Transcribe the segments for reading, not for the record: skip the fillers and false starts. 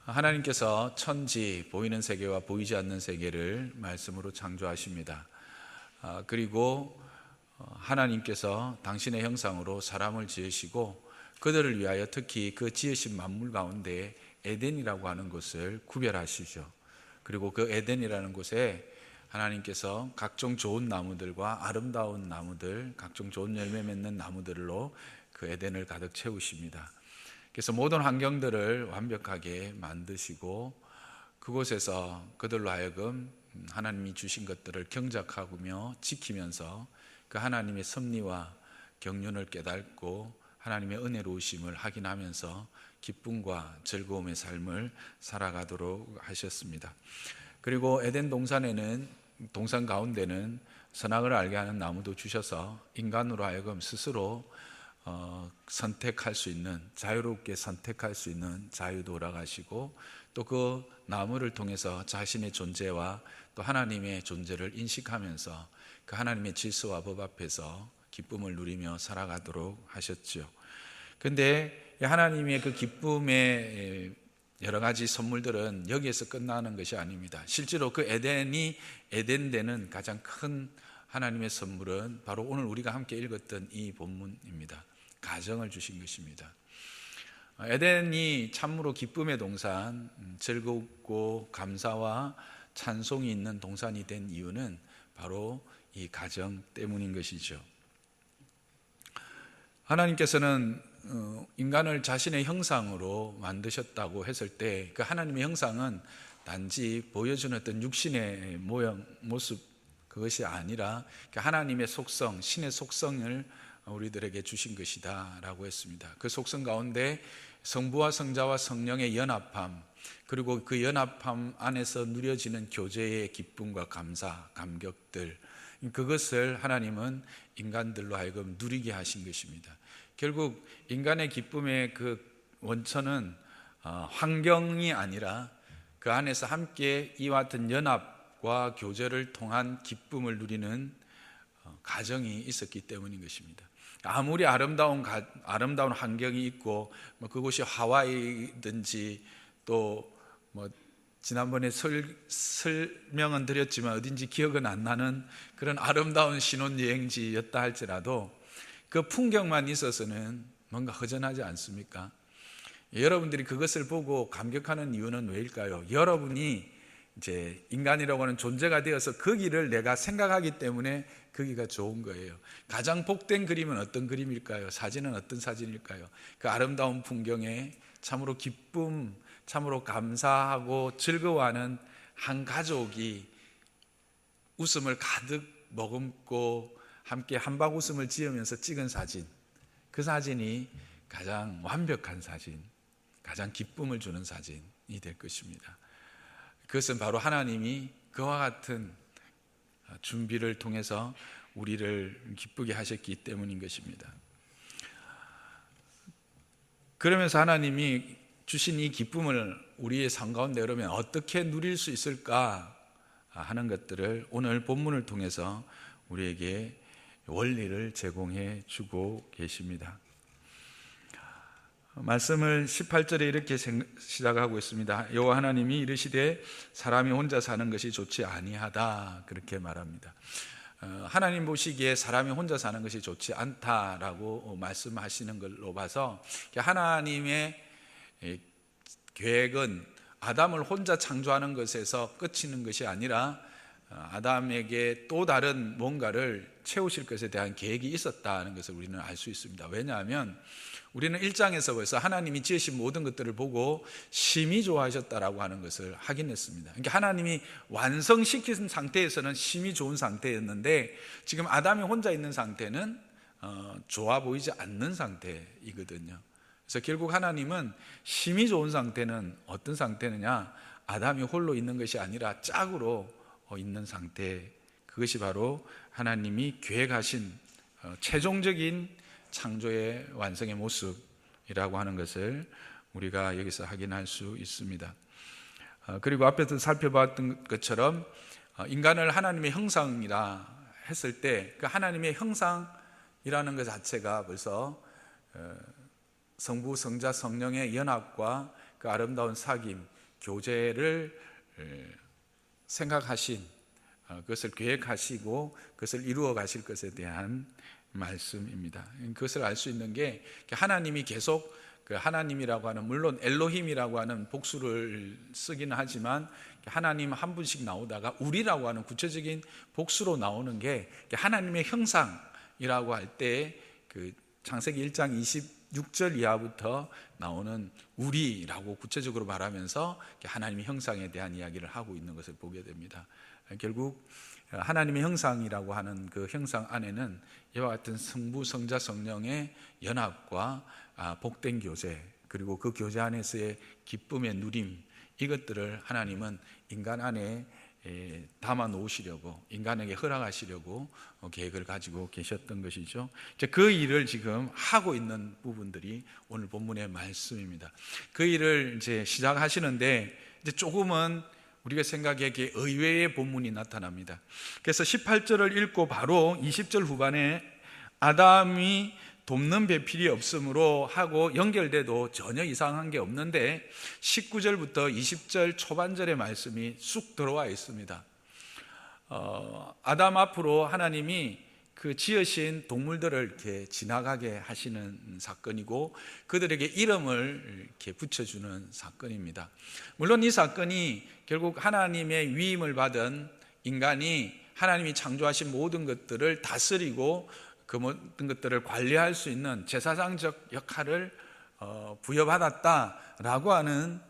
하나님께서 천지, 보이는 세계와 보이지 않는 세계를 말씀으로 창조하십니다. 그리고 하나님께서 당신의 형상으로 사람을 지으시고 그들을 위하여 특히 그 지으신 만물 가운데 에덴이라고 하는 곳을 구별하시죠. 그리고 그 에덴이라는 곳에 하나님께서 각종 좋은 나무들과 아름다운 나무들, 각종 좋은 열매 맺는 나무들로 그 에덴을 가득 채우십니다. 그래서 모든 환경들을 완벽하게 만드시고 그곳에서 그들로 하여금 하나님이 주신 것들을 경작하며 지키면서 그 하나님의 섭리와 경륜을 깨닫고 하나님의 은혜로우심을 확인하면서 기쁨과 즐거움의 삶을 살아가도록 하셨습니다. 그리고 에덴 동산 가운데는 선악을 알게 하는 나무도 주셔서 인간으로 하여금 스스로 선택할 수 있는, 자유롭게 선택할 수 있는 자유도 허락하시고 또 그 나무를 통해서 자신의 존재와 또 하나님의 존재를 인식하면서 그 하나님의 질서와 법 앞에서 기쁨을 누리며 살아가도록 하셨죠. 그런데 하나님의 그 기쁨의 여러 가지 선물들은 여기에서 끝나는 것이 아닙니다. 실제로 그 에덴이 에덴되는 가장 큰 하나님의 선물은 바로 오늘 우리가 함께 읽었던 이 본문입니다. 가정을 주신 것입니다. 에덴이 참으로 기쁨의 동산, 즐겁고 감사와 찬송이 있는 동산이 된 이유는 바로 이 가정 때문인 것이죠. 하나님께서는 인간을 자신의 형상으로 만드셨다고 했을 때 그 하나님의 형상은 단지 보여주는 어떤 육신의 모양, 모습 그것이 아니라 하나님의 속성, 신의 속성을 우리들에게 주신 것이다 라고 했습니다. 그 속성 가운데 성부와 성자와 성령의 연합함, 그리고 그 연합함 안에서 누려지는 교제의 기쁨과 감사, 감격들, 그것을 하나님은 인간들로 하여금 누리게 하신 것입니다. 결국 인간의 기쁨의 그 원천은 환경이 아니라 그 안에서 함께 이와 같은 연합과 교제를 통한 기쁨을 누리는 가정이 있었기 때문인 것입니다. 아무리 아름다운 환경이 있고 그곳이 하와이든지 또 지난번에 설명은 드렸지만 어딘지 기억은 안 나는 그런 아름다운 신혼여행지였다 할지라도 그 풍경만 있어서는 뭔가 허전하지 않습니까? 여러분들이 그것을 보고 감격하는 이유는 왜일까요? 여러분이 이제 인간이라고 하는 존재가 되어서 거기를 내가 생각하기 때문에 거기가 좋은 거예요. 가장 복된 그림은 어떤 그림일까요? 사진은 어떤 사진일까요? 그 아름다운 풍경에 참으로 기쁨, 참으로 감사하고 즐거워하는 한 가족이 웃음을 가득 머금고 함께 한박 웃음을 지으면서 찍은 사진, 그 사진이 가장 완벽한 사진, 가장 기쁨을 주는 사진이 될 것입니다. 그것은 바로 하나님이 그와 같은 준비를 통해서 우리를 기쁘게 하셨기 때문인 것입니다. 그러면서 하나님이 주신 이 기쁨을 우리의 삶 가운데 그러면 어떻게 누릴 수 있을까 하는 것들을 오늘 본문을 통해서 우리에게 원리를 제공해 주고 계십니다. 말씀을 18절에 이렇게 시작하고 있습니다. 여호와 하나님이 이르시되 사람이 혼자 사는 것이 좋지 아니하다, 그렇게 말합니다. 하나님 보시기에 사람이 혼자 사는 것이 좋지 않다라고 말씀하시는 걸로 봐서 하나님의 계획은 아담을 혼자 창조하는 것에서 끝이는 것이 아니라 아담에게 또 다른 뭔가를 채우실 것에 대한 계획이 있었다는 것을 우리는 알 수 있습니다. 왜냐하면 우리는 1장에서 벌써 하나님이 지으신 모든 것들을 보고 심히 좋아하셨다라고 하는 것을 확인했습니다. 그러니까 하나님이 완성시킨 상태에서는 심히 좋은 상태였는데 지금 아담이 혼자 있는 상태는 좋아 보이지 않는 상태이거든요. 그래서 결국 하나님은 심히 좋은 상태는 어떤 상태느냐, 아담이 홀로 있는 것이 아니라 짝으로 있는 상태, 그것이 바로 하나님이 계획하신 최종적인 창조의 완성의 모습이라고 하는 것을 우리가 여기서 확인할 수 있습니다. 그리고 앞에서 살펴봤던 것처럼 인간을 하나님의 형상이라 했을 때 그 하나님의 형상이라는 것 자체가 벌써 성부, 성자, 성령의 연합과 그 아름다운 사귐, 교제를 생각하신, 그것을 계획하시고 그것을 이루어 가실 것에 대한 말씀입니다. 그것을 알 수 있는 게 하나님이 계속 그 하나님이라고 하는, 물론 엘로힘이라고 하는 복수를 쓰기는 하지만 하나님 한 분씩 나오다가 우리라고 하는 구체적인 복수로 나오는 게 하나님의 형상이라고 할 때 그 창세기 1장 26절 이하부터 나오는 우리라고 구체적으로 말하면서 하나님의 형상에 대한 이야기를 하고 있는 것을 보게 됩니다. 결국 하나님의 형상이라고 하는 그 형상 안에는 이와 같은 성부, 성자, 성령의 연합과 복된 교제, 그리고 그 교제 안에서의 기쁨의 누림, 이것들을 하나님은 인간 안에 담아 놓으시려고, 인간에게 허락하시려고 계획을 가지고 계셨던 것이죠. 이제 그 일을 지금 하고 있는 부분들이 오늘 본문의 말씀입니다. 그 일을 이제 시작하시는데 이제 조금은 우리가 생각하기에 의외의 본문이 나타납니다. 그래서 18절을 읽고 바로 20절 후반에 아담이 돕는 배필이 없으므로 하고 연결돼도 전혀 이상한 게 없는데 19절부터 20절 초반절의 말씀이 쑥 들어와 있습니다. 아담 앞으로 하나님이 그 지으신 동물들을 이렇게 지나가게 하시는 사건이고 그들에게 이름을 이렇게 붙여주는 사건입니다. 물론 이 사건이 결국 하나님의 위임을 받은 인간이 하나님이 창조하신 모든 것들을 다스리고 그 모든 것들을 관리할 수 있는 제사장적 역할을 부여받았다라고 하는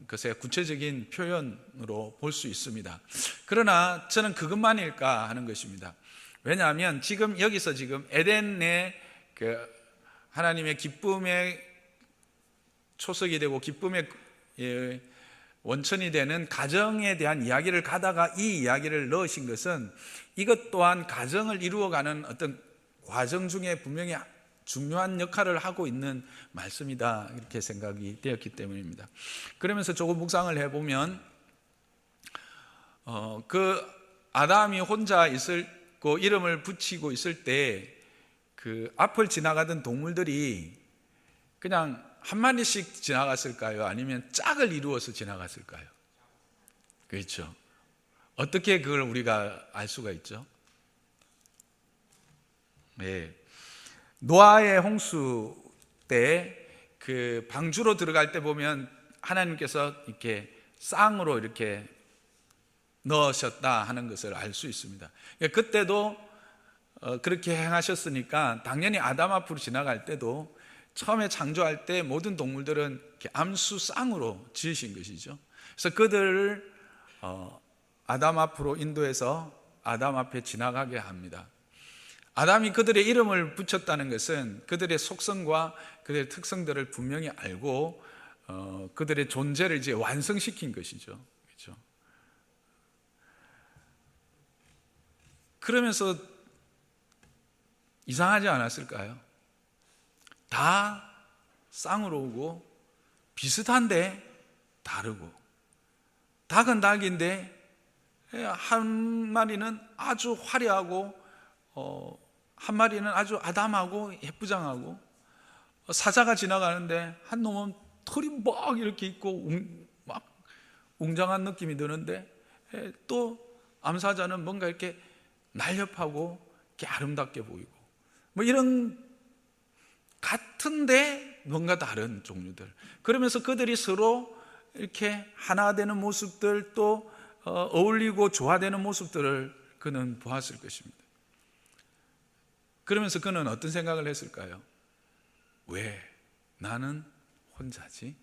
것의 구체적인 표현으로 볼 수 있습니다. 그러나 저는 그것만일까 하는 것입니다. 왜냐하면 지금 여기서 지금 에덴의 그 하나님의 기쁨의 초석이 되고 기쁨의 원천이 되는 가정에 대한 이야기를 가다가 이 이야기를 넣으신 것은 이것 또한 가정을 이루어가는 어떤 과정 중에 분명히 중요한 역할을 하고 있는 말씀이다, 이렇게 생각이 되었기 때문입니다. 그러면서 조금 묵상을 해보면 그 아담이 혼자 있고 이름을 붙이고 있을 때 그 앞을 지나가던 동물들이 그냥 한 마리씩 지나갔을까요? 아니면 짝을 이루어서 지나갔을까요? 그렇죠. 어떻게 그걸 우리가 알 수가 있죠? 네. 노아의 홍수 때 그 방주로 들어갈 때 보면 하나님께서 이렇게 쌍으로 이렇게 넣으셨다 하는 것을 알 수 있습니다. 그때도 그렇게 행하셨으니까 당연히 아담 앞으로 지나갈 때도 처음에 창조할 때 모든 동물들은 이렇게 암수 쌍으로 지으신 것이죠. 그래서 그들을 아담 앞으로 인도해서 아담 앞에 지나가게 합니다. 아담이 그들의 이름을 붙였다는 것은 그들의 속성과 그들의 특성들을 분명히 알고 그들의 존재를 이제 완성시킨 것이죠. 그렇죠? 그러면서 이상하지 않았을까요? 다 쌍으로 오고 비슷한데 다르고, 닭은 닭인데 한 마리는 아주 화려하고 한 마리는 아주 아담하고 예쁘장하고, 사자가 지나가는데 한 놈은 털이 막 이렇게 있고 막 웅장한 느낌이 드는데 또 암사자는 뭔가 이렇게 날렵하고 이렇게 아름답게 보이고, 뭐 이런 같은데 뭔가 다른 종류들, 그러면서 그들이 서로 이렇게 하나 되는 모습들, 또 어울리고 조화되는 모습들을 그는 보았을 것입니다. 그러면서 그는 어떤 생각을 했을까요? 왜 나는 혼자지?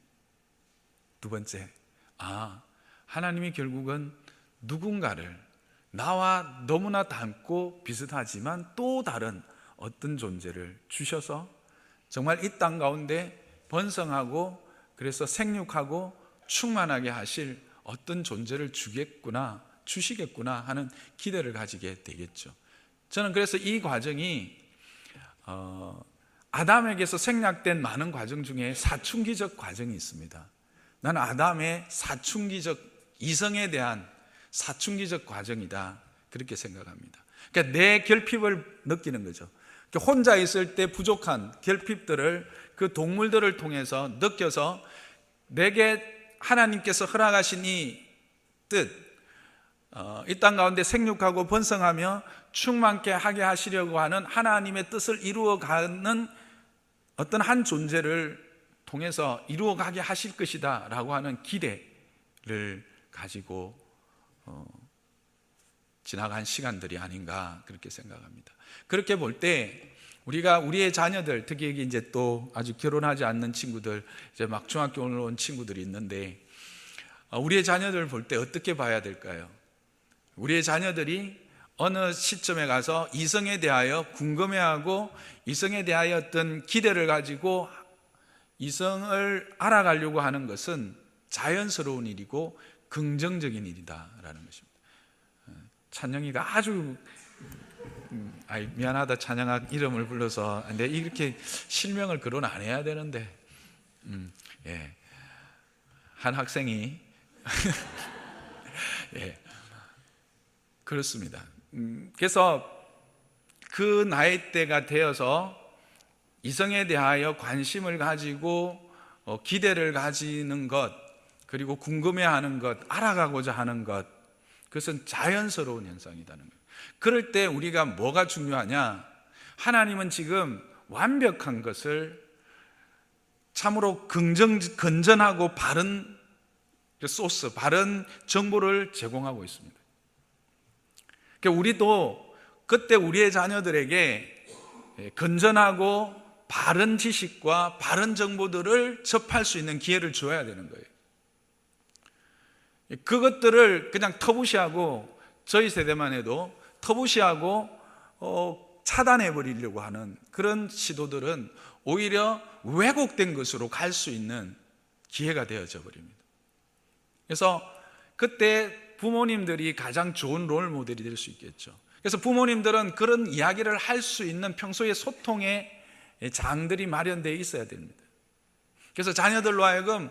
두 번째, 하나님이 결국은 누군가를 나와 너무나 닮고 비슷하지만 또 다른 어떤 존재를 주셔서 정말 이 땅 가운데 번성하고 그래서 생육하고 충만하게 하실 어떤 존재를 주시겠구나 하는 기대를 가지게 되겠죠. 저는 그래서 이 과정이 아담에게서 생략된 많은 과정 중에 사춘기적 과정이 있습니다. 나는 아담의 사춘기적, 이성에 대한 사춘기적 과정이다, 그렇게 생각합니다. 그러니까 내 결핍을 느끼는 거죠. 혼자 있을 때 부족한 결핍들을 그 동물들을 통해서 느껴서 내게 하나님께서 허락하신 이 뜻, 이 땅 가운데 생육하고 번성하며 충만케 하게 하시려고 하는 하나님의 뜻을 이루어가는 어떤 한 존재를 통해서 이루어가게 하실 것이다 라고 하는 기대를 가지고 지나간 시간들이 아닌가 그렇게 생각합니다. 그렇게 볼 때 우리가 우리의 자녀들, 특히 여기 이제 또 아직 결혼하지 않는 친구들, 이제 막 중학교 온 친구들이 있는데, 우리의 자녀들을 볼 때 어떻게 봐야 될까요? 우리의 자녀들이 어느 시점에 가서 이성에 대하여 궁금해하고 이성에 대하여 어떤 기대를 가지고 이성을 알아가려고 하는 것은 자연스러운 일이고 긍정적인 일이다라는 것입니다. 찬영이가 아주 미안하다, 찬영아 이름을 불러서 근데 이렇게 실명을 거론 안 해야 되는데 예. 한 학생이 예. 그렇습니다. 그래서 그 나이대가 되어서 이성에 대하여 관심을 가지고 기대를 가지는 것, 그리고 궁금해하는 것, 알아가고자 하는 것, 그것은 자연스러운 현상이라는 거예요. 그럴 때 우리가 뭐가 중요하냐? 하나님은 지금 완벽한 것을 참으로 건전하고 바른 소스, 바른 정보를 제공하고 있습니다. 그러니까 우리도 그때 우리의 자녀들에게 건전하고 바른 지식과 바른 정보들을 접할 수 있는 기회를 줘야 되는 거예요. 그것들을 그냥 터부시하고, 저희 세대만 해도 터부시하고 차단해 버리려고 하는 그런 시도들은 오히려 왜곡된 것으로 갈 수 있는 기회가 되어져 버립니다. 그래서 그때 부모님들이 가장 좋은 롤 모델이 될 수 있겠죠. 그래서 부모님들은 그런 이야기를 할 수 있는 평소의 소통의 장들이 마련되어 있어야 됩니다. 그래서 자녀들로 하여금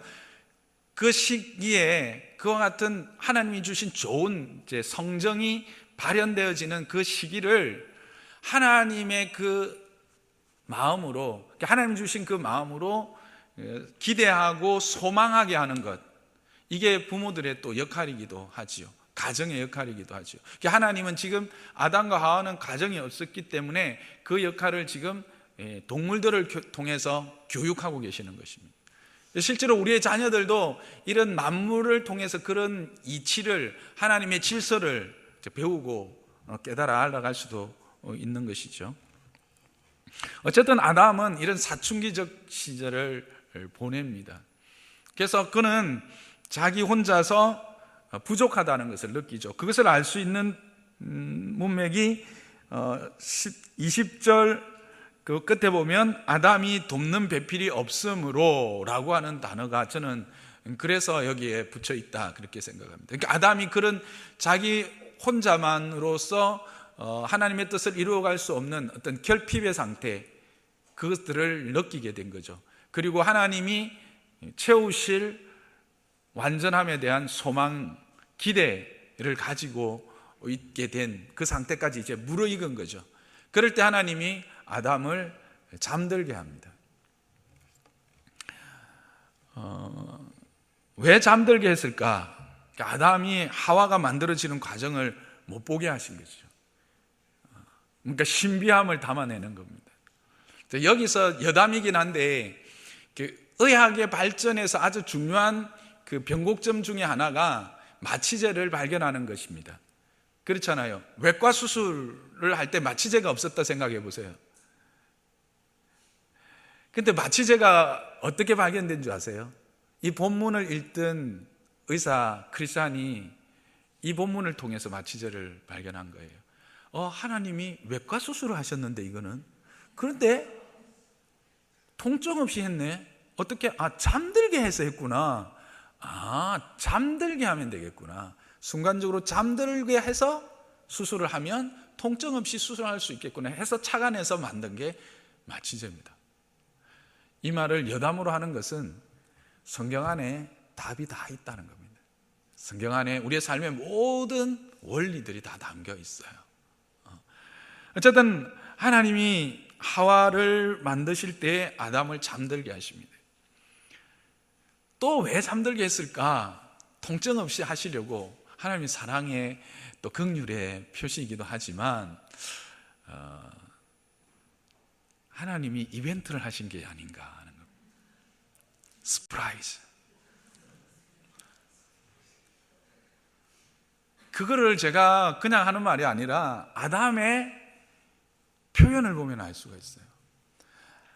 그 시기에 그와 같은 하나님이 주신 좋은 성정이 발현되어지는 그 시기를 하나님의 그 마음으로, 하나님 주신 그 마음으로 기대하고 소망하게 하는 것, 이게 부모들의 또 역할이기도 하지요. 가정의 역할이기도 하죠. 하나님은 지금 아담과 하와는 가정이 없었기 때문에 그 역할을 지금 동물들을 통해서 교육하고 계시는 것입니다. 실제로 우리의 자녀들도 이런 만물을 통해서 그런 이치를, 하나님의 질서를 배우고 깨달아 알아갈 수도 있는 것이죠. 어쨌든 아담은 이런 사춘기적 시절을 보냅니다. 그래서 그는 자기 혼자서 부족하다는 것을 느끼죠. 그것을 알 수 있는 문맥이 20절 그 끝에 보면 아담이 돕는 배필이 없으므로 라고 하는 단어가 저는 그래서 여기에 붙여 있다 그렇게 생각합니다. 그러니까 아담이 그런 자기 혼자만으로서 하나님의 뜻을 이루어갈 수 없는 어떤 결핍의 상태, 그것들을 느끼게 된 거죠. 그리고 하나님이 채우실 완전함에 대한 소망, 기대를 가지고 있게 된 그 상태까지 이제 무르익은 거죠. 그럴 때 하나님이 아담을 잠들게 합니다. 왜 잠들게 했을까? 아담이 하와가 만들어지는 과정을 못 보게 하신 거죠. 그러니까 신비함을 담아내는 겁니다. 여기서 여담이긴 한데 의학의 발전에서 아주 중요한 그 변곡점 중에 하나가 마취제를 발견하는 것입니다. 그렇잖아요. 외과 수술을 할 때 마취제가 없었다 생각해 보세요. 근데 마취제가 어떻게 발견된 줄 아세요? 이 본문을 읽던 의사 크리스찬이 이 본문을 통해서 마취제를 발견한 거예요. 하나님이 외과 수술을 하셨는데 이거는, 그런데 통증 없이 했네. 어떻게? 잠들게 해서 했구나. 잠들게 하면 되겠구나. 순간적으로 잠들게 해서 수술을 하면 통증 없이 수술할 수 있겠구나 해서 착안해서 만든 게 마취제입니다. 이 말을 여담으로 하는 것은 성경 안에 답이 다 있다는 겁니다. 성경 안에 우리의 삶의 모든 원리들이 다 담겨 있어요. 어쨌든 하나님이 하와를 만드실 때 아담을 잠들게 하십니다. 또 왜 잠들게 했을까? 통증 없이 하시려고 하나님의 사랑의 또 긍휼의 표시이기도 하지만 하나님이 이벤트를 하신 게 아닌가 하는 겁니다. 서프라이즈. 그거를 제가 그냥 하는 말이 아니라 아담의 표현을 보면 알 수가 있어요.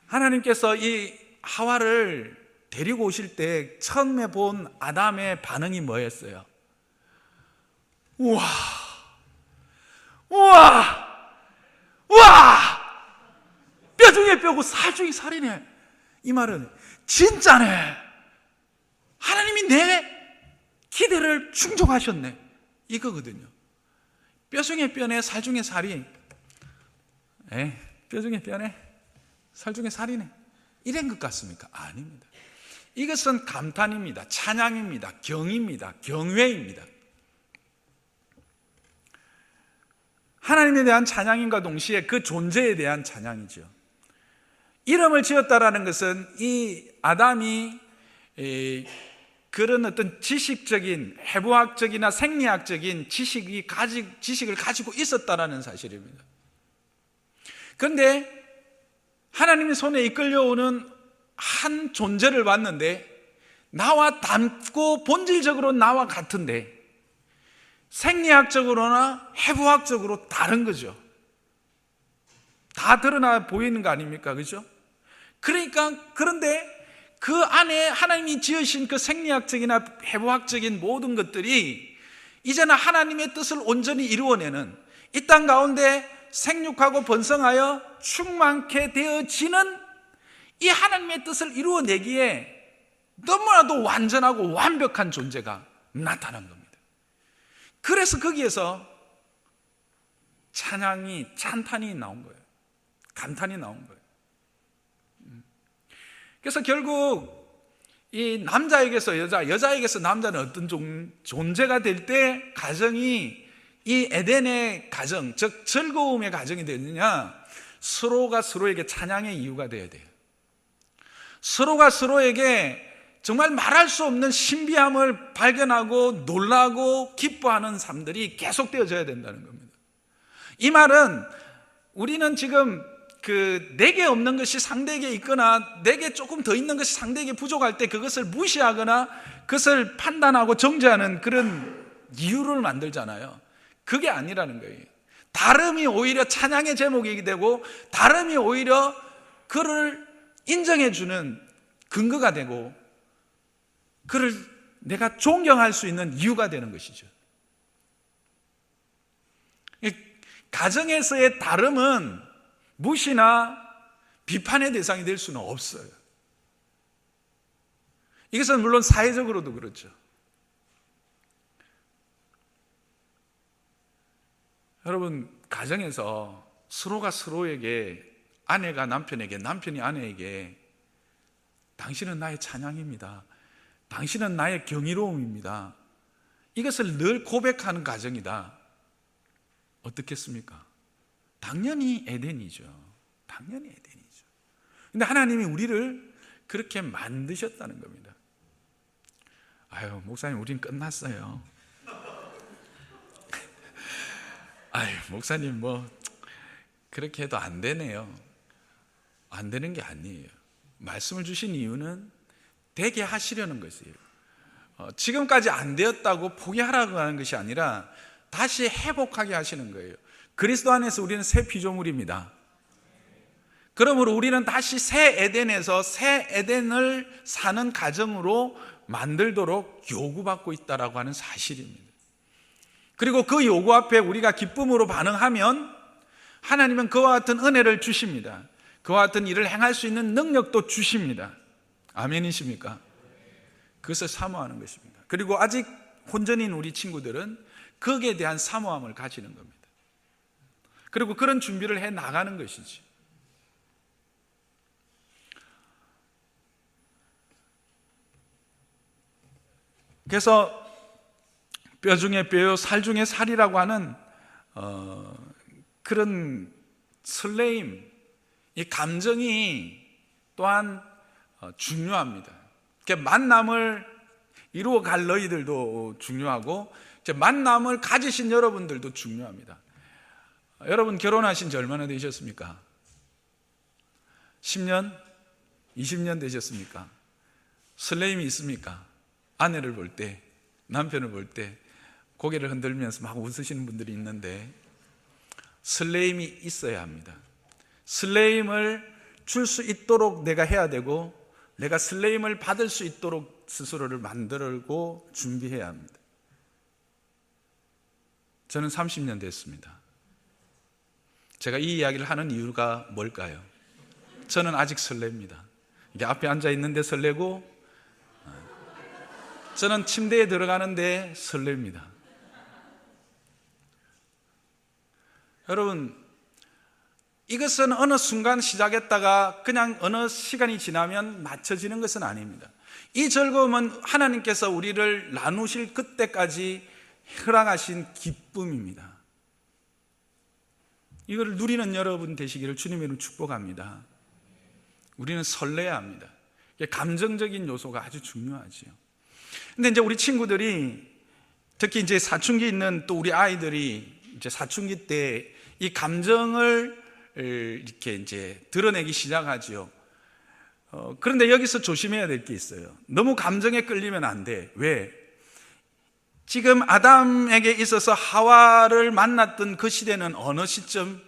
하나님께서 이 하와를 데리고 오실 때 처음에 본 아담의 반응이 뭐였어요? 우와, 우와, 우와, 뼈 중에 뼈고 살 중에 살이네. 이 말은 진짜네. 하나님이 내 기대를 충족하셨네, 이거거든요. 뼈 중에 뼈네, 살 중에 살이. 뼈 중에 뼈네, 살 중에 살이네. 이런 것 같습니까? 아닙니다. 이것은 감탄입니다. 찬양입니다. 경입니다. 경외입니다. 하나님에 대한 찬양임과 동시에 그 존재에 대한 찬양이죠. 이름을 지었다라는 것은 이 아담이 그런 어떤 지식적인, 해부학적이나 생리학적인 지식을 가지고 있었다라는 사실입니다. 그런데 하나님의 손에 이끌려오는 한 존재를 봤는데 나와 닮고 본질적으로 나와 같은데 생리학적으로나 해부학적으로 다른 거죠. 다 드러나 보이는 거 아닙니까? 그죠? 그런데 그 안에 하나님이 지으신 그 생리학적이나 해부학적인 모든 것들이 이제는 하나님의 뜻을 온전히 이루어내는, 이 땅 가운데 생육하고 번성하여 충만케 되어지는 이 하나님의 뜻을 이루어내기에 너무나도 완전하고 완벽한 존재가 나타난 겁니다. 그래서 거기에서 찬탄이 나온 거예요. 감탄이 나온 거예요. 그래서 결국 이 남자에게서 여자, 여자에게서 남자는 어떤 존재가 될 때 가정이 이 에덴의 가정, 즉 즐거움의 가정이 되느냐? 서로가 서로에게 찬양의 이유가 되어야 돼요. 서로가 서로에게 정말 말할 수 없는 신비함을 발견하고 놀라고 기뻐하는 삶들이 계속되어져야 된다는 겁니다. 이 말은 우리는 지금 내게 없는 것이 상대에게 있거나 내게 조금 더 있는 것이 상대에게 부족할 때 그것을 무시하거나 그것을 판단하고 정죄하는 그런 이유를 만들잖아요. 그게 아니라는 거예요. 다름이 오히려 찬양의 제목이 되고 다름이 오히려 그를 인정해주는 근거가 되고 그를 내가 존경할 수 있는 이유가 되는 것이죠. 가정에서의 다름은 무시나 비판의 대상이 될 수는 없어요. 이것은 물론 사회적으로도 그렇죠. 여러분, 가정에서 서로가 서로에게, 아내가 남편에게, 남편이 아내에게 당신은 나의 찬양입니다, 당신은 나의 경이로움입니다, 이것을 늘 고백하는 가정이다. 어떻겠습니까? 당연히 에덴이죠. 당연히 에덴이죠. 근데 하나님이 우리를 그렇게 만드셨다는 겁니다. 아유, 목사님, 우린 끝났어요. 아유, 목사님, 그렇게 해도 안 되네요. 안 되는 게 아니에요. 말씀을 주신 이유는 되게 하시려는 것이에요. 지금까지 안 되었다고 포기하라고 하는 것이 아니라 다시 회복하게 하시는 거예요. 그리스도 안에서 우리는 새 피조물입니다. 그러므로 우리는 다시 새 에덴에서 새 에덴을 사는 가정으로 만들도록 요구받고 있다라고 하는 사실입니다. 그리고 그 요구 앞에 우리가 기쁨으로 반응하면 하나님은 그와 같은 은혜를 주십니다. 그와 같은 일을 행할 수 있는 능력도 주십니다. 아멘이십니까? 그것을 사모하는 것입니다. 그리고 아직 혼전인 우리 친구들은 거기에 대한 사모함을 가지는 겁니다. 그리고 그런 준비를 해 나가는 것이지. 그래서 뼈 중에 뼈요, 살 중에 살이라고 하는 그런 설레임, 이 감정이 또한 중요합니다. 만남을 이루어 갈 너희들도 중요하고 만남을 가지신 여러분들도 중요합니다. 여러분 결혼하신 지 얼마나 되셨습니까? 10년? 20년 되셨습니까? 설레임이 있습니까? 아내를 볼 때, 남편을 볼 때 고개를 흔들면서 막 웃으시는 분들이 있는데 설레임이 있어야 합니다. 설레임을 줄 수 있도록 내가 해야 되고 내가 설레임을 받을 수 있도록 스스로를 만들고 준비해야 합니다. 저는 30년 됐습니다. 제가 이 이야기를 하는 이유가 뭘까요? 저는 아직 설렙니다. 이게 앞에 앉아 있는데 설레고 저는 침대에 들어가는데 설렙니다. 여러분, 이것은 어느 순간 시작했다가 그냥 어느 시간이 지나면 맞춰지는 것은 아닙니다. 이 즐거움은 하나님께서 우리를 나누실 그때까지 허락하신 기쁨입니다. 이걸 누리는 여러분 되시기를 주님의 이름으로 축복합니다. 우리는 설레야 합니다. 감정적인 요소가 아주 중요하지요. 근데 이제 우리 친구들이 특히 이제 사춘기 있는 또 우리 아이들이 이제 사춘기 때 이 감정을 이렇게 이제 드러내기 시작하지요. 그런데 여기서 조심해야 될 게 있어요. 너무 감정에 끌리면 안 돼. 왜? 지금 아담에게 있어서 하와를 만났던 그 시대는 어느 시점?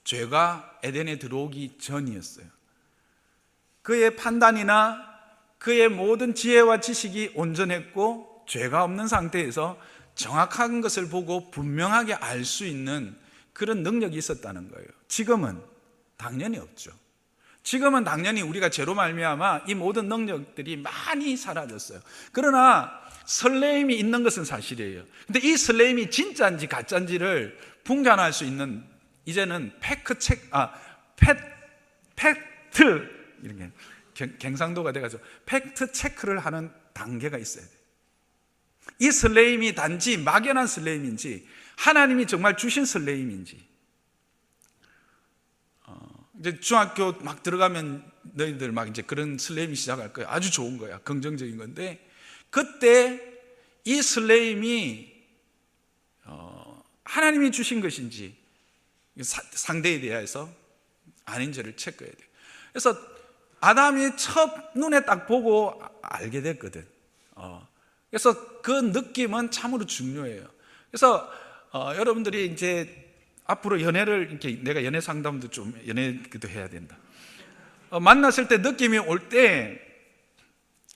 죄가 에덴에 들어오기 전이었어요. 그의 판단이나 그의 모든 지혜와 지식이 온전했고 죄가 없는 상태에서 정확한 것을 보고 분명하게 알 수 있는 그런 능력이 있었다는 거예요. 지금은 당연히 없죠. 지금은 당연히 우리가 죄로 말미암아 이 모든 능력들이 많이 사라졌어요. 그러나 설레임이 있는 것은 사실이에요. 근데 이 설레임이 진짜인지 가짜인지를 분간할 수 있는 이제는 팩트 이렇게 갱상도가 돼가지고 팩트 체크를 하는 단계가 있어야 돼요. 이 설레임이 단지 막연한 설레임인지 하나님이 정말 주신 설레임인지. 이제 중학교 막 들어가면 너희들 막 이제 그런 설레임이 시작할 거야. 아주 좋은 거야. 긍정적인 건데 그때 이 설레임이 하나님이 주신 것인지 상대에 대해서 아닌지를 체크해야 돼요. 그래서 아담이 첫 눈에 딱 보고 알게 됐거든. 그래서 그 느낌은 참으로 중요해요. 그래서 여러분들이 이제 앞으로 연애를 이렇게 내가 연애 상담도 좀 연애도 해야 된다. 만났을 때 느낌이 올 때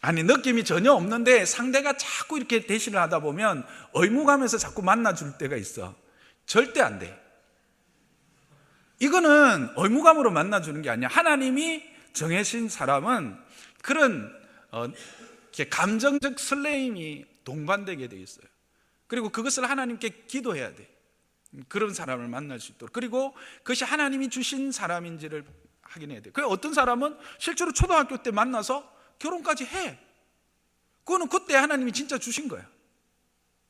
아니 느낌이 전혀 없는데 상대가 자꾸 이렇게 대시를 하다 보면 의무감에서 자꾸 만나줄 때가 있어. 절대 안 돼. 이거는 의무감으로 만나주는 게 아니야. 하나님이 정해진 사람은 그런 감정적 설레임이 동반되게 돼 있어요. 그리고 그것을 하나님께 기도해야 돼. 그런 사람을 만날 수 있도록. 그리고 그것이 하나님이 주신 사람인지를 확인해야 돼. 그래서 어떤 사람은 실제로 초등학교 때 만나서 결혼까지 해. 그거는 그때 하나님이 진짜 주신 거야.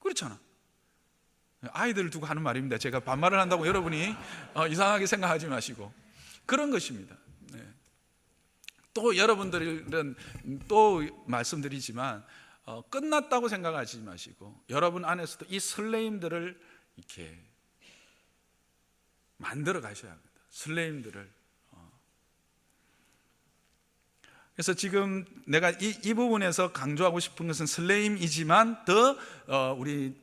그렇잖아. 아이들을 두고 하는 말입니다. 제가 반말을 한다고 여러분이 이상하게 생각하지 마시고 그런 것입니다. 네. 또 여러분들은 또 말씀드리지만 끝났다고 생각하지 마시고 여러분 안에서도 이 설레임들을 이렇게 만들어 가셔야 합니다. 설레임들을. 그래서 지금 내가 이 부분에서 강조하고 싶은 것은 설레임이지만 더 우리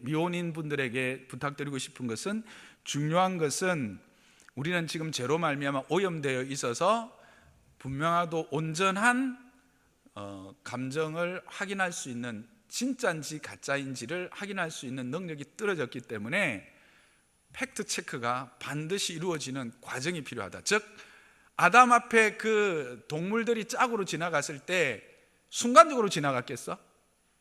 미혼인 분들에게 부탁드리고 싶은 것은 중요한 것은 우리는 지금 죄로 말미암아 오염되어 있어서 분명하고 온전한 감정을 확인할 수 있는 진짜인지 가짜인지를 확인할 수 있는 능력이 떨어졌기 때문에 팩트 체크가 반드시 이루어지는 과정이 필요하다. 즉 아담 앞에 그 동물들이 짝으로 지나갔을 때 순간적으로 지나갔겠어?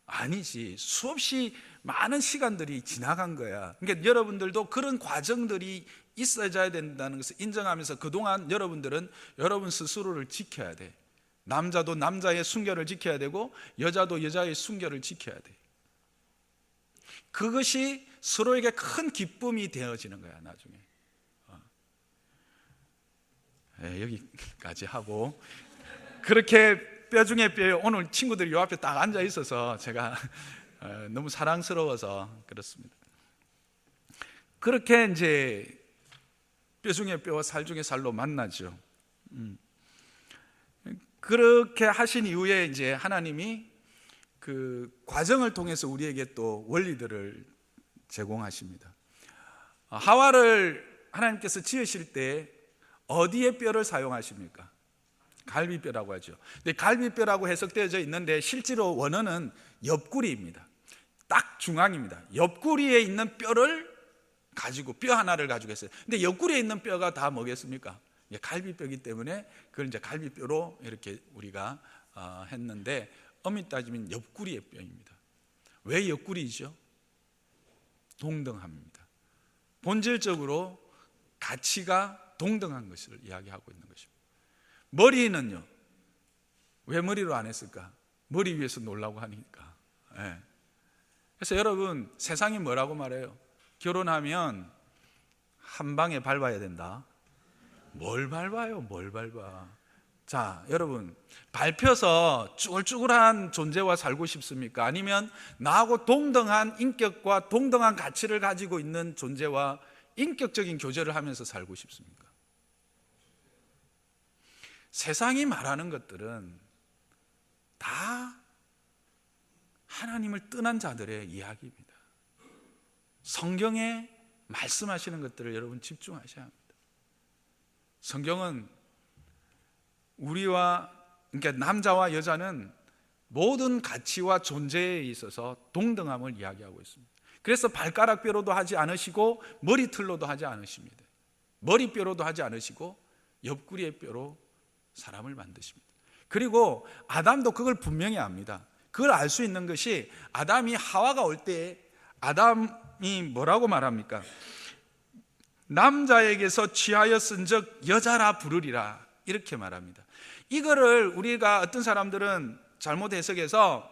아니지. 수없이 많은 시간들이 지나간 거야. 그러니까 여러분들도 그런 과정들이 있어야 된다는 것을 인정하면서 그동안 여러분들은 여러분 스스로를 지켜야 돼. 남자도 남자의 순결을 지켜야 되고 여자도 여자의 순결을 지켜야 돼. 그것이 서로에게 큰 기쁨이 되어지는 거야 나중에. 네, 여기까지 하고 그렇게 뼈 중에 뼈예요. 오늘 친구들이 요 앞에 딱 앉아 있어서 제가 너무 사랑스러워서 그렇습니다. 그렇게 이제 뼈 중에 뼈와 살 중에 살로 만나죠. 그렇게 하신 이후에 이제 하나님이 그 과정을 통해서 우리에게 또 원리들을 제공하십니다. 하와를 하나님께서 지으실 때 어디에 뼈를 사용하십니까? 갈비뼈라고 하죠. 근데 갈비뼈라고 해석되어져 있는데 실제로 원어는 옆구리입니다. 딱 중앙입니다. 옆구리에 있는 뼈를 가지고 뼈 하나를 가지고 했어요. 근데 옆구리에 있는 뼈가 다 뭐겠습니까? 갈비뼈이기 때문에 그걸 이제 갈비뼈로 이렇게 우리가 했는데 엄밀히 따지면 옆구리의 뼈입니다. 왜 옆구리죠? 동등함입니다. 본질적으로 가치가 동등한 것을 이야기하고 있는 것입니다. 머리는요, 왜 머리로 안 했을까? 머리 위에서 놀라고 하니까. 그래서 여러분, 세상이 뭐라고 말해요? 결혼하면 한 방에 밟아야 된다. 뭘 밟아요? 뭘 밟아? 자, 여러분, 밟혀서 쭈글쭈글한 존재와 살고 싶습니까? 아니면 나하고 동등한 인격과 동등한 가치를 가지고 있는 존재와 인격적인 교제를 하면서 살고 싶습니까? 세상이 말하는 것들은 다 하나님을 떠난 자들의 이야기입니다. 성경에 말씀하시는 것들을 여러분 집중하셔야 합니다. 성경은 그러니까 남자와 여자는 모든 가치와 존재에 있어서 동등함을 이야기하고 있습니다. 그래서 발가락뼈로도 하지 않으시고 머리털로도 하지 않으십니다. 머리뼈로도 하지 않으시고 옆구리의 뼈로 사람을 만드십니다. 그리고 아담도 그걸 분명히 압니다. 그걸 알 수 있는 것이 아담이 하와가 올 때 아담이 뭐라고 말합니까? 남자에게서 취하였은즉 여자라 부르리라 이렇게 말합니다. 이거를 우리가 어떤 사람들은 잘못 해석해서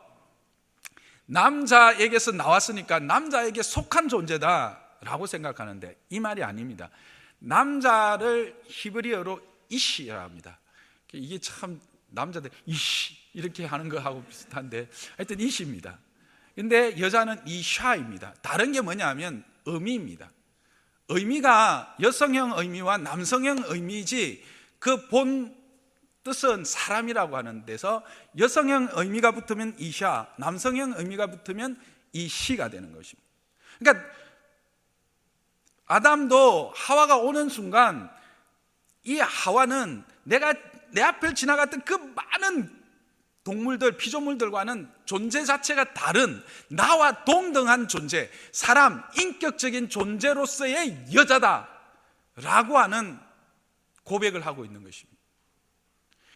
남자에게서 나왔으니까 남자에게 속한 존재다라고 생각하는데 이 말이 아닙니다. 남자를 히브리어로 이시라 합니다. 이게 참 남자들 이시 이렇게 하는 거하고 비슷한데 하여튼 이시입니다. 근데 여자는 이샤입니다. 다른 게 뭐냐면 의미입니다. 의미가 여성형 의미와 남성형 의미지 그 본 뜻은 사람이라고 하는 데서 여성형 의미가 붙으면 이샤, 남성형 의미가 붙으면 이시가 되는 것입니다. 그러니까 아담도 하와가 오는 순간 이 하와는 내가 내 앞을 지나갔던 그 많은 동물들, 피조물들과는 존재 자체가 다른 나와 동등한 존재, 사람, 인격적인 존재로서의 여자다라고 하는 고백을 하고 있는 것입니다.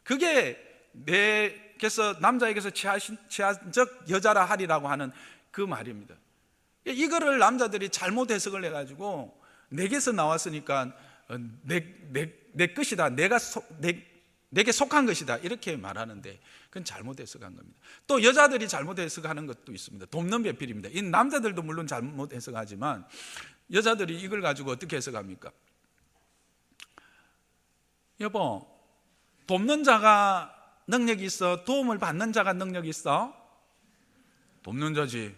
그게 내게서 남자에게서 취한 적 여자라 하리라고 하는 그 말입니다. 이거를 남자들이 잘못 해석을 해가지고 내게서 나왔으니까 내 것이다, 내게 속한 것이다 이렇게 말하는데 그건 잘못 해석한 겁니다. 또 여자들이 잘못 해석하는 것도 있습니다. 돕는 배필입니다. 이 남자들도 물론 잘못 해석하지만 여자들이 이걸 가지고 어떻게 해석합니까? 여보, 돕는 자가 능력이 있어? 도움을 받는 자가 능력이 있어? 돕는 자지.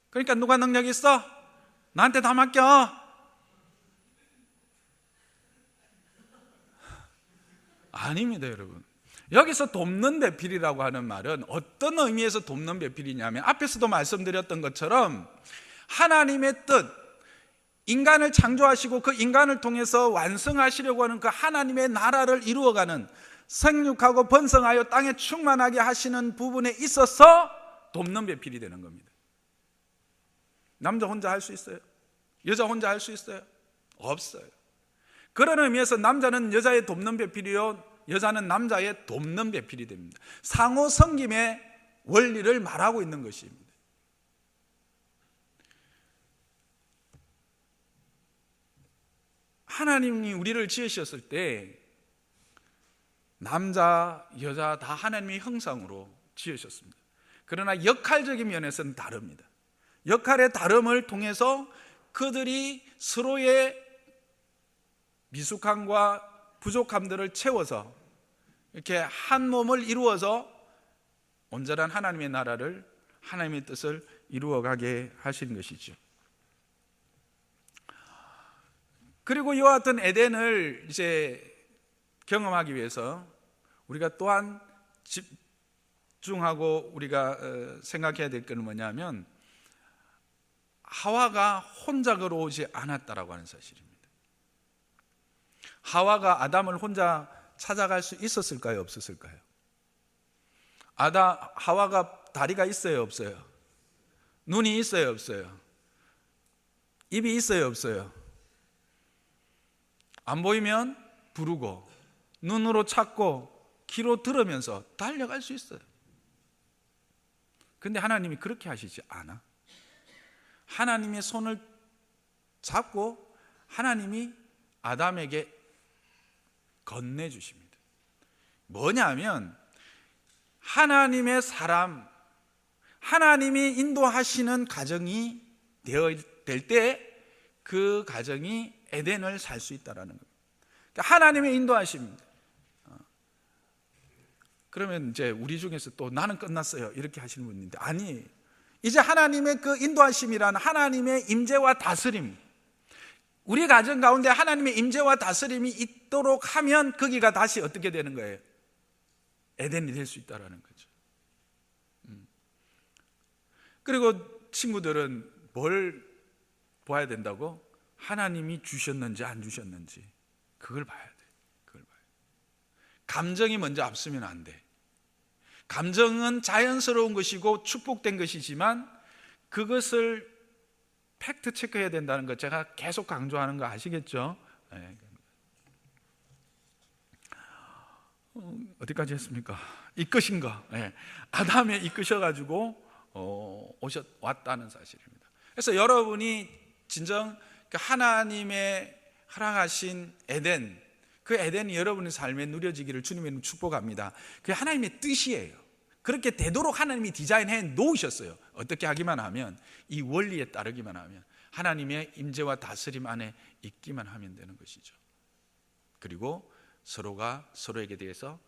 그러니까 누가 능력이 있어? 나한테 다 맡겨. 아닙니다, 여러분. 여기서 돕는 배필이라고 하는 말은 어떤 의미에서 돕는 배필이냐면 앞에서도 말씀드렸던 것처럼 하나님의 뜻, 인간을 창조하시고 그 인간을 통해서 완성하시려고 하는 그 하나님의 나라를 이루어가는 생육하고 번성하여 땅에 충만하게 하시는 부분에 있어서 돕는 배필이 되는 겁니다. 남자 혼자 할 수 있어요? 여자 혼자 할 수 있어요? 없어요. 그런 의미에서 남자는 여자의 돕는 배필이요, 여자는 남자의 돕는 배필이 됩니다. 상호 섬김의 원리를 말하고 있는 것입니다. 하나님이 우리를 지으셨을 때 남자, 여자 다 하나님의 형상으로 지으셨습니다. 그러나 역할적인 면에서는 다릅니다. 역할의 다름을 통해서 그들이 서로의 미숙함과 부족함들을 채워서 이렇게 한 몸을 이루어서 온전한 하나님의 나라를, 하나님의 뜻을 이루어가게 하시는 것이죠. 그리고 이와 같은 에덴을 이제 경험하기 위해서 우리가 또한 집중하고 우리가 생각해야 될 것은 뭐냐면, 하와가 혼자 걸어오지 않았다라고 하는 사실입니다. 하와가 아담을 혼자 찾아갈 수 있었을까요? 없었을까요? 하와가 다리가 있어요? 없어요? 눈이 있어요? 없어요? 입이 있어요? 없어요? 안 보이면 부르고, 눈으로 찾고, 귀로 들으면서 달려갈 수 있어요. 근데 하나님이 그렇게 하시지 않아. 하나님의 손을 잡고 하나님이 아담에게 건네주십니다. 뭐냐면, 하나님의 사람, 하나님이 인도하시는 가정이 될 때 그 가정이 에덴을 살 수 있다는 겁니다. 그러니까 하나님의 인도하십니다. 그러면 이제 우리 중에서 또 나는 끝났어요 이렇게 하시는 분인데, 아니, 이제 하나님의 그 인도하심이란 하나님의 임재와 다스림, 우리 가정 가운데 하나님의 임재와 다스림이 있도록 하면 거기가 다시 어떻게 되는 거예요? 에덴이 될 수 있다는 거죠. 그리고 친구들은 뭘 봐야 된다고? 하나님이 주셨는지 안 주셨는지 그걸 봐야 돼. 그걸 봐야 돼. 감정이 먼저 앞서면 안 돼. 감정은 자연스러운 것이고 축복된 것이지만 그것을 팩트 체크해야 된다는 것, 제가 계속 강조하는 거 아시겠죠? 네. 어디까지 했습니까? 이끄신 거. 네. 아담에 이끄셔가지고 왔다는 사실입니다. 그래서 여러분이 진정 하나님의 허락하신 에덴, 그 에덴이 여러분의 삶에 누려지기를 주님의 축복합니다. 그게 하나님의 뜻이에요. 그렇게 되도록 하나님이 디자인해 놓으셨어요. 어떻게 하기만 하면, 이 원리에 따르기만 하면, 하나님의 임재와 다스림 안에 있기만 하면 되는 것이죠. 그리고 서로가 서로에게 대해서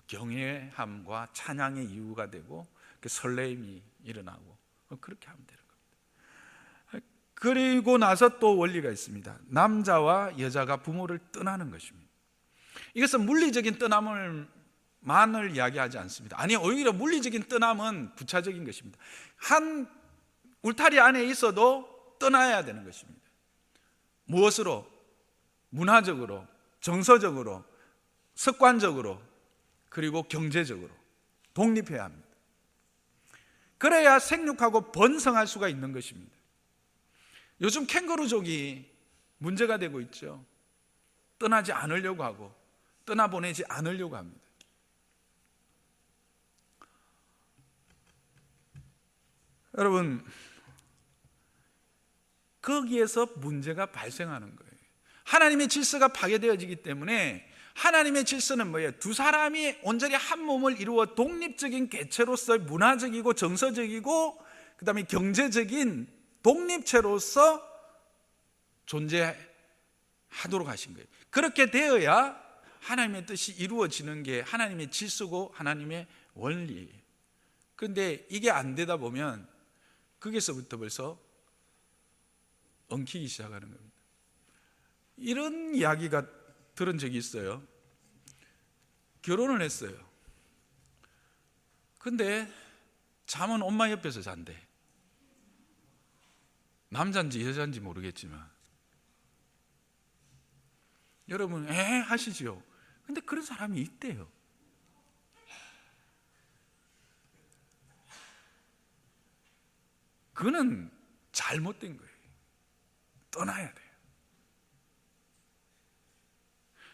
경외함과 찬양의 이유가 되고 설레임이 일어나고 그렇게 하면 되는 겁니다. 그리고 나서 또 원리가 있습니다. 남자와 여자가 부모를 떠나는 것입니다. 이것은 물리적인 떠남을만을 이야기하지 않습니다. 아니, 오히려 물리적인 떠남은 부차적인 것입니다. 한 울타리 안에 있어도 떠나야 되는 것입니다. 무엇으로? 문화적으로, 정서적으로, 습관적으로, 그리고 경제적으로 독립해야 합니다. 그래야 생육하고 번성할 수가 있는 것입니다. 요즘 캥거루족이 문제가 되고 있죠. 떠나지 않으려고 하고 떠나보내지 않으려고 합니다. 여러분, 거기에서 문제가 발생하는 거예요. 하나님의 질서가 파괴되어지기 때문에, 하나님의 질서는 뭐예요? 두 사람이 온전히 한 몸을 이루어 독립적인 개체로서 문화적이고 정서적이고 그 다음에 경제적인 독립체로서 존재하도록 하신 거예요. 그렇게 되어야 하나님의 뜻이 이루어지는 게 하나님의 질서고 하나님의 원리예요. 그런데 이게 안 되다 보면 거기서부터 벌써 엉키기 시작하는 겁니다. 이런 이야기가 들은 적이 있어요. 결혼을 했어요. 근데 잠은 엄마 옆에서 잔대. 남자인지 여자인지 모르겠지만. 여러분 하시지요. 근데 그런 사람이 있대요. 그거는 잘못된 거예요. 떠나야 돼요.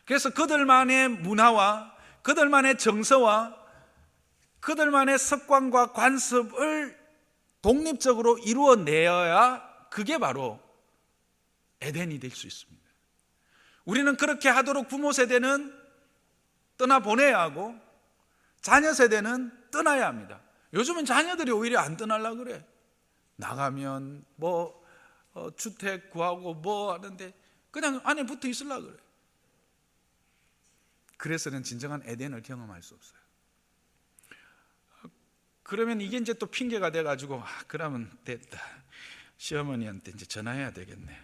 그래서 그들만의 문화와 그들만의 정서와 그들만의 습관과 관습을 독립적으로 이루어내야 그게 바로 에덴이 될 수 있습니다. 우리는 그렇게 하도록 부모 세대는 떠나보내야 하고 자녀 세대는 떠나야 합니다. 요즘은 자녀들이 오히려 안 떠나려고 그래. 나가면 주택 구하고 하는데 그냥 안에 붙어 있으려고 그래. 그래서는 진정한 에덴을 경험할 수 없어요. 그러면 이게 이제 또 핑계가 돼가지고 그러면 됐다, 시어머니한테 이제 전화해야 되겠네.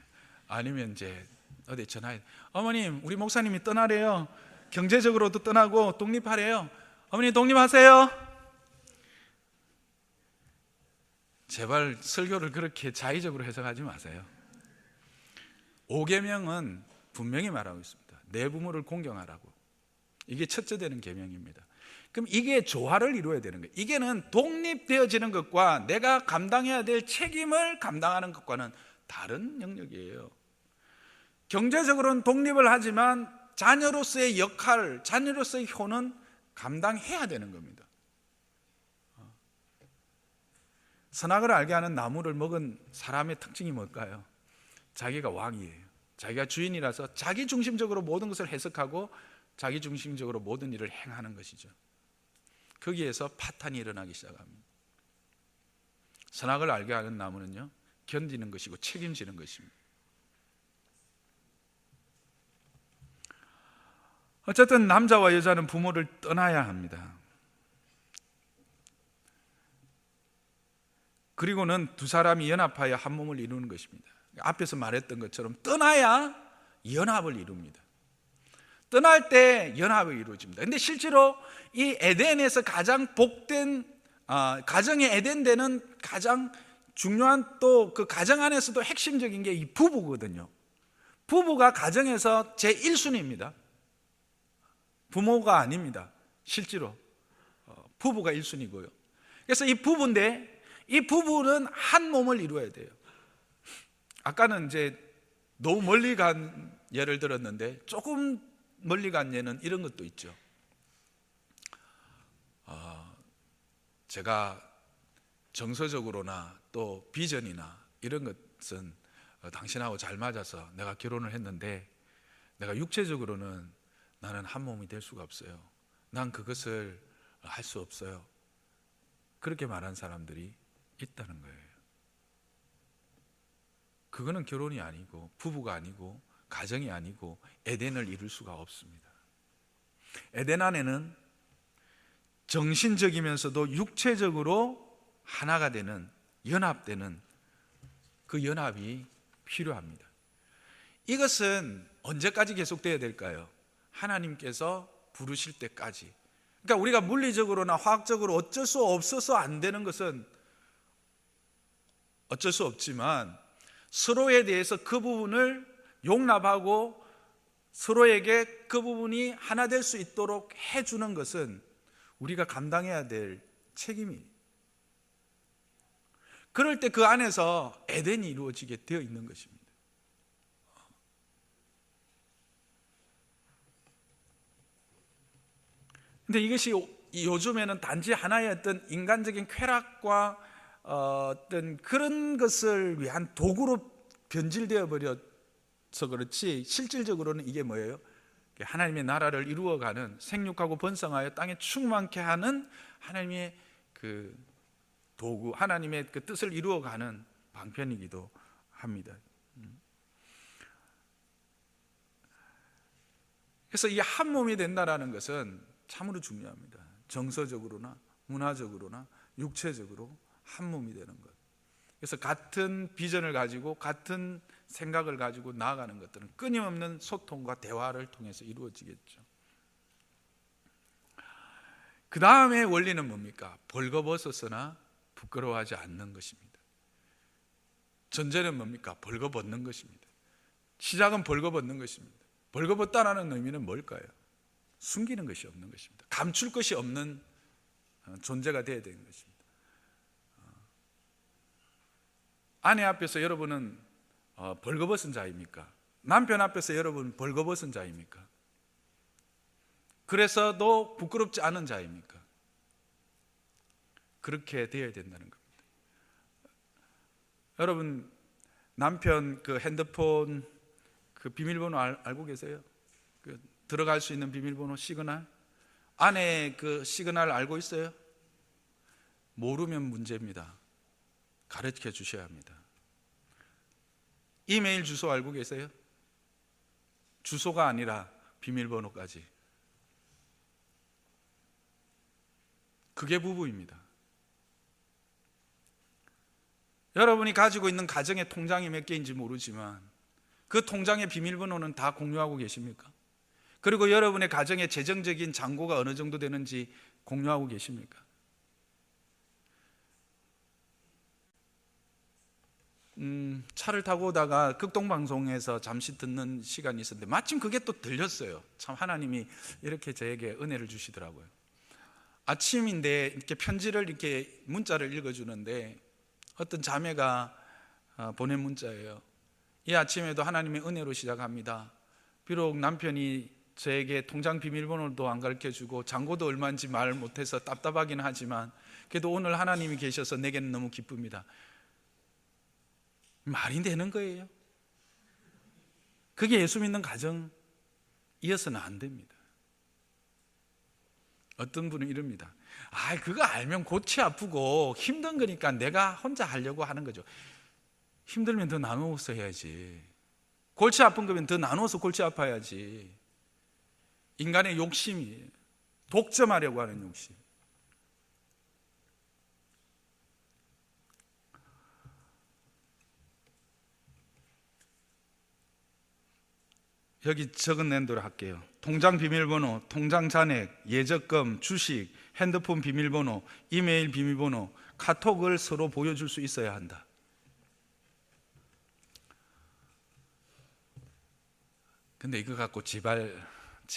아니면 이제 어디 전화해, 어머님 우리 목사님이 떠나래요. 경제적으로도 떠나고 독립하래요. 어머니 독립하세요. 제발 설교를 그렇게 자의적으로 해석하지 마세요. 5계명은 분명히 말하고 있습니다. 내 부모를 공경하라고. 이게 첫째 되는 계명입니다. 그럼 이게 조화를 이루어야 되는 거예요. 이게는 독립되어지는 것과 내가 감당해야 될 책임을 감당하는 것과는 다른 영역이에요. 경제적으로는 독립을 하지만 자녀로서의 역할, 자녀로서의 효는 감당해야 되는 겁니다. 선악을 알게 하는 나무를 먹은 사람의 특징이 뭘까요? 자기가 왕이에요. 자기가 주인이라서 자기 중심적으로 모든 것을 해석하고 자기 중심적으로 모든 일을 행하는 것이죠. 거기에서 파탄이 일어나기 시작합니다. 선악을 알게 하는 나무는요, 견디는 것이고 책임지는 것입니다. 어쨌든 남자와 여자는 부모를 떠나야 합니다. 그리고는 두 사람이 연합하여 한 몸을 이루는 것입니다. 앞에서 말했던 것처럼 떠나야 연합을 이룹니다. 떠날 때 연합이 이루어집니다. 근데 실제로 이 에덴에서 가장 복된, 가정의 에덴되는 가장 중요한, 또 그 가정 안에서도 핵심적인 게 이 부부거든요. 부부가 가정에서 제1순위입니다. 부모가 아닙니다. 실제로 부부가 1순위고요. 그래서 이 부부인데, 이 부부는 한 몸을 이루어야 돼요. 아까는 이제 너무 멀리 간 예를 들었는데, 조금 멀리 간 예는 이런 것도 있죠. 제가 정서적으로나 또 비전이나 이런 것은 당신하고 잘 맞아서 내가 결혼을 했는데, 내가 육체적으로는 나는 한 몸이 될 수가 없어요. 난 그것을 할 수 없어요. 그렇게 말한 사람들이 있다는 거예요. 그거는 결혼이 아니고 부부가 아니고 가정이 아니고 에덴을 이룰 수가 없습니다. 에덴 안에는 정신적이면서도 육체적으로 하나가 되는, 연합되는 그 연합이 필요합니다. 이것은 언제까지 계속돼야 될까요? 하나님께서 부르실 때까지. 그러니까 우리가 물리적으로나 화학적으로 어쩔 수 없어서 안 되는 것은 어쩔 수 없지만, 서로에 대해서 그 부분을 용납하고 서로에게 그 부분이 하나 될 수 있도록 해주는 것은 우리가 감당해야 될 책임이에요. 그럴 때 그 안에서 에덴이 이루어지게 되어 있는 것입니다. 근데 이것이 요즘에는 단지 하나의 어떤 인간적인 쾌락과 어떤 그런 것을 위한 도구로 변질되어 버려서 그렇지, 실질적으로는 이게 뭐예요? 하나님의 나라를 이루어가는, 생육하고 번성하여 땅에 충만케 하는 하나님의 그 도구, 하나님의 그 뜻을 이루어가는 방편이기도 합니다. 그래서 이 한 몸이 된다라는 것은 참으로 중요합니다. 정서적으로나 문화적으로나 육체적으로 한 몸이 되는 것. 그래서 같은 비전을 가지고 같은 생각을 가지고 나아가는 것들은 끊임없는 소통과 대화를 통해서 이루어지겠죠. 그 다음에 원리는 뭡니까? 벌거벗어서나 부끄러워하지 않는 것입니다. 전제는 뭡니까? 벌거벗는 것입니다. 시작은 벌거벗는 것입니다. 벌거벗다라는 의미는 뭘까요? 숨기는 것이 없는 것입니다. 감출 것이 없는 존재가 되어야 되는 것입니다. 아내 앞에서 여러분은 벌거벗은 자입니까? 남편 앞에서 여러분 벌거벗은 자입니까? 그래서도 부끄럽지 않은 자입니까? 그렇게 되어야 된다는 겁니다. 여러분, 남편 그 핸드폰 그 비밀번호 알고 계세요? 그 들어갈 수 있는 비밀번호, 시그널? 아내 그 시그널 알고 있어요? 모르면 문제입니다. 가르쳐 주셔야 합니다. 이메일 주소 알고 계세요? 주소가 아니라 비밀번호까지. 그게 부부입니다. 여러분이 가지고 있는 가정의 통장이 몇 개인지 모르지만 그 통장의 비밀번호는 다 공유하고 계십니까? 그리고 여러분의 가정의 재정적인 잔고가 어느 정도 되는지 공유하고 계십니까? 차를 타고 오다가 극동방송에서 잠시 듣는 시간이 있었는데 마침 그게 또 들렸어요. 참 하나님이 이렇게 저에게 은혜를 주시더라고요. 아침인데 이렇게 편지를 이렇게 문자를 읽어주는데 어떤 자매가 보낸 문자예요. 이 아침에도 하나님의 은혜로 시작합니다. 비록 남편이 저에게 통장 비밀번호도 안 가르쳐주고 잔고도 얼마인지 말 못해서 답답하긴 하지만 그래도 오늘 하나님이 계셔서 내게는 너무 기쁩니다. 말이 되는 거예요? 그게 예수 믿는 가정이어서는 안 됩니다. 어떤 분은 이럽니다. 그거 알면 골치 아프고 힘든 거니까 내가 혼자 하려고 하는 거죠. 힘들면 더 나누어서 해야지. 골치 아픈 거면 더 나누어서 골치 아파야지. 인간의 욕심이에요. 독점하려고 하는 욕심. 여기 적어낸 대로 할게요. 통장 비밀번호, 통장 잔액, 예적금, 주식, 핸드폰 비밀번호, 이메일 비밀번호, 카톡을 서로 보여줄 수 있어야 한다. 근데 이거 갖고 집에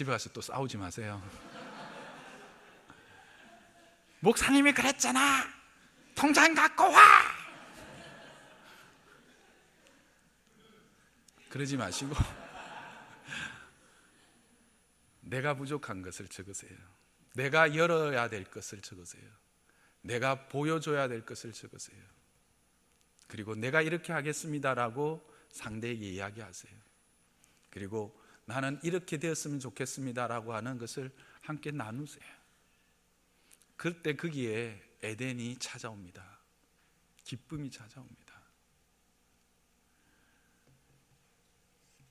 가서 또 싸우지 마세요. 목사님이 그랬잖아. 통장 갖고 와. 그러지 마시고 내가 부족한 것을 적으세요. 내가 열어야 될 것을 적으세요. 내가 보여줘야 될 것을 적으세요. 그리고 내가 이렇게 하겠습니다라고 상대에게 이야기하세요. 그리고 나는 이렇게 되었으면 좋겠습니다라고 하는 것을 함께 나누세요. 그때 거기에 에덴이 찾아옵니다. 기쁨이 찾아옵니다.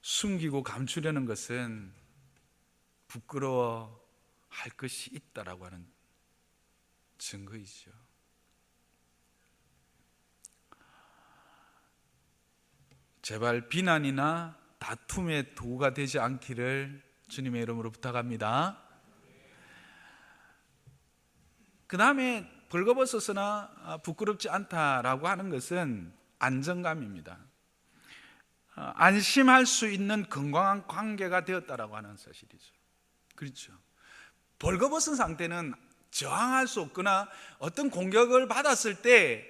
숨기고 감추려는 것은 부끄러워할 것이 있다라고 하는 증거이죠. 제발 비난이나 다툼의 도구가 되지 않기를 주님의 이름으로 부탁합니다. 그 다음에 벌거벗어서나 부끄럽지 않다라고 하는 것은 안정감입니다. 안심할 수 있는 건강한 관계가 되었다라고 하는 사실이죠. 그렇죠. 벌거벗은 상태는 저항할 수 없거나 어떤 공격을 받았을 때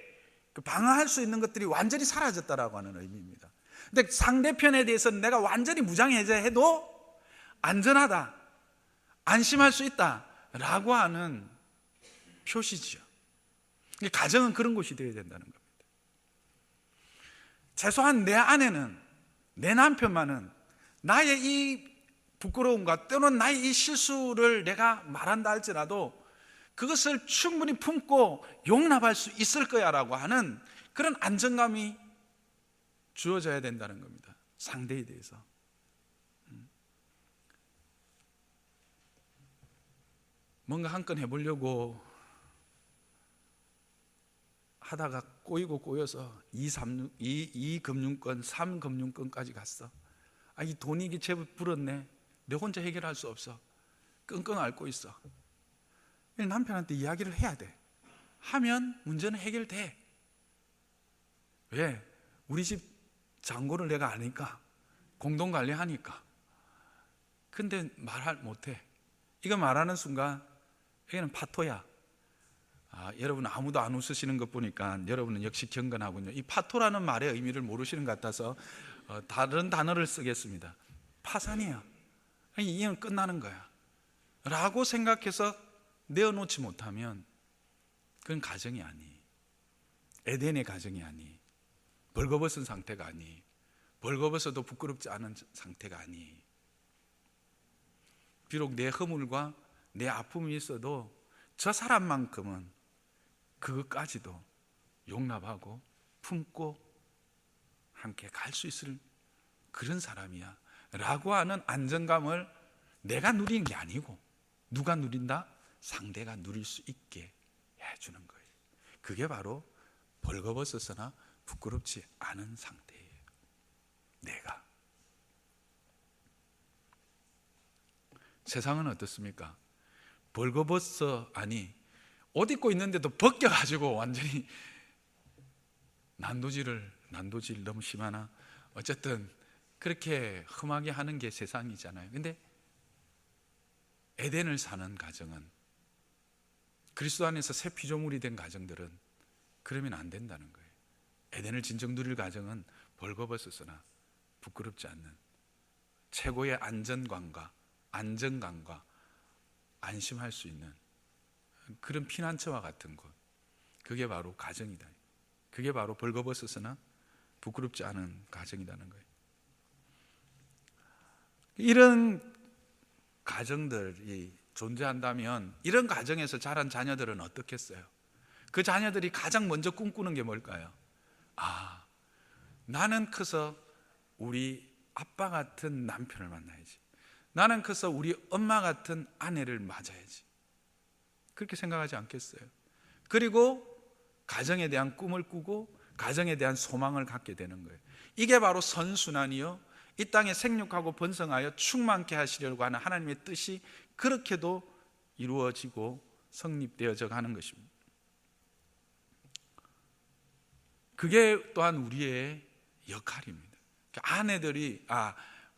방어할 수 있는 것들이 완전히 사라졌다라고 하는 의미입니다. 근데 상대편에 대해서는 내가 완전히 무장해제해도 안전하다, 안심할 수 있다라고 하는 표시죠. 가정은 그런 곳이 되어야 된다는 겁니다. 최소한 내 아내는, 내 남편만은 나의 이 부끄러움과 또는 나의 이 실수를 내가 말한다 할지라도 그것을 충분히 품고 용납할 수 있을 거야 라고 하는 그런 안정감이 주어져야 된다는 겁니다. 상대에 대해서. 뭔가 한 건 해보려고 하다가 꼬여서 2금융권, 3금융권까지 갔어. 이 돈이 이게 제법 불었네. 내 혼자 해결할 수 없어. 끙끙 앓고 있어. 남편한테 이야기를 해야 돼. 하면 문제는 해결돼. 왜? 우리 집 잔고를 내가 아니까, 공동관리하니까. 근데 말을 못해. 이거 말하는 순간 여기는 파토야. 여러분 아무도 안 웃으시는 것 보니까 여러분은 역시 경건하군요. 이 파토라는 말의 의미를 모르시는 것 같아서 다른 단어를 쓰겠습니다. 파산이야. 이건 끝나는 거야 라고 생각해서 내어놓지 못하면 그건 가정이 아니, 에덴의 가정이 아니, 벌거벗은 상태가 아니, 벌거벗어도 부끄럽지 않은 상태가 아니. 비록 내 허물과 내 아픔이 있어도 저 사람만큼은 그것까지도 용납하고 품고 함께 갈 수 있을 그런 사람이야 라고 하는 안정감을 내가 누리는 게 아니고 누가 누린다? 상대가 누릴 수 있게 해주는 거예요. 그게 바로 벌거벗어서나 부끄럽지 않은 상태예요. 내가. 세상은 어떻습니까? 벌거벗어, 아니 옷 입고 있는데도 벗겨가지고 완전히 난도질 너무 심하나? 어쨌든 그렇게 험하게 하는 게 세상이잖아요. 근데 에덴을 사는 가정은, 그리스도 안에서 새 피조물이 된 가정들은 그러면 안 된다는 거예요. 에덴을 진정 누릴 가정은 벌거벗어서나 부끄럽지 않는 최고의 안정감과 안심할 수 있는 그런 피난처와 같은 곳, 그게 바로 가정이다. 그게 바로 벌거벗어서나 부끄럽지 않은 가정이라는 거예요. 이런 가정들이 존재한다면 이런 가정에서 자란 자녀들은 어떻겠어요? 그 자녀들이 가장 먼저 꿈꾸는 게 뭘까요? 나는 커서 우리 아빠 같은 남편을 만나야지. 나는 커서 우리 엄마 같은 아내를 맞아야지. 그렇게 생각하지 않겠어요? 그리고 가정에 대한 꿈을 꾸고 가정에 대한 소망을 갖게 되는 거예요. 이게 바로 선순환이요, 이 땅에 생육하고 번성하여 충만케 하시려고 하는 하나님의 뜻이 그렇게도 이루어지고 성립되어져 가는 것입니다. 그게 또한 우리의 역할입니다. 아내들이,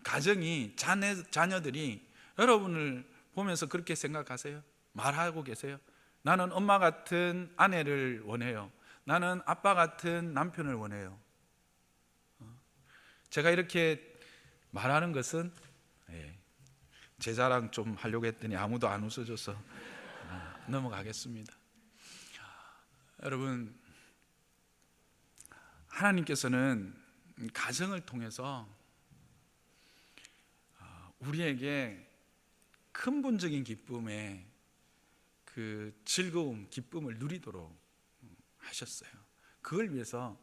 가정이, 자녀들이 여러분을 보면서 그렇게 생각하세요? 말하고 계세요? 나는 엄마 같은 아내를 원해요. 나는 아빠 같은 남편을 원해요. 제가 이렇게 말하는 것은 제 자랑 좀 하려고 했더니 아무도 안 웃어줘서 넘어가겠습니다. 여러분, 하나님께서는 가정을 통해서 우리에게 근본적인 기쁨의 그 즐거움, 기쁨을 누리도록 하셨어요. 그걸 위해서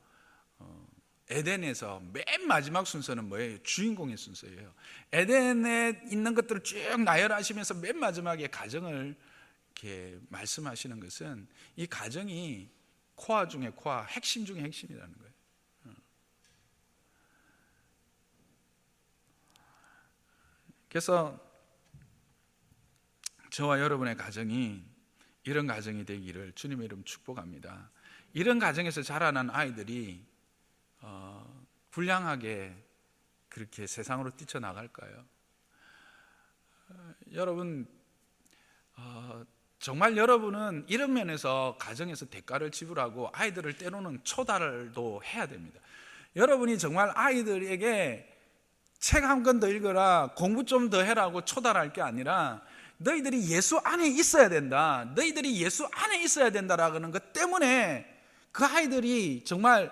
에덴에서 맨 마지막 순서는 뭐예요? 주인공의 순서예요. 에덴에 있는 것들을 쭉 나열하시면서 맨 마지막에 가정을 이렇게 말씀하시는 것은 이 가정이 코아 중에 코아, 핵심 중에 핵심이라는 거예요. 그래서 저와 여러분의 가정이 이런 가정이 되기를 주님의 이름 축복합니다. 이런 가정에서 자라난 아이들이 불량하게 그렇게 세상으로 뛰쳐나갈까요? 여러분, 정말 여러분은 이런 면에서 가정에서 대가를 지불하고 아이들을 때로는 초달도 해야 됩니다. 여러분이 정말 아이들에게 책 한 권 더 읽어라, 공부 좀 더 해라고 초달할 게 아니라 너희들이 예수 안에 있어야 된다, 너희들이 예수 안에 있어야 된다라는 것 때문에 그 아이들이 정말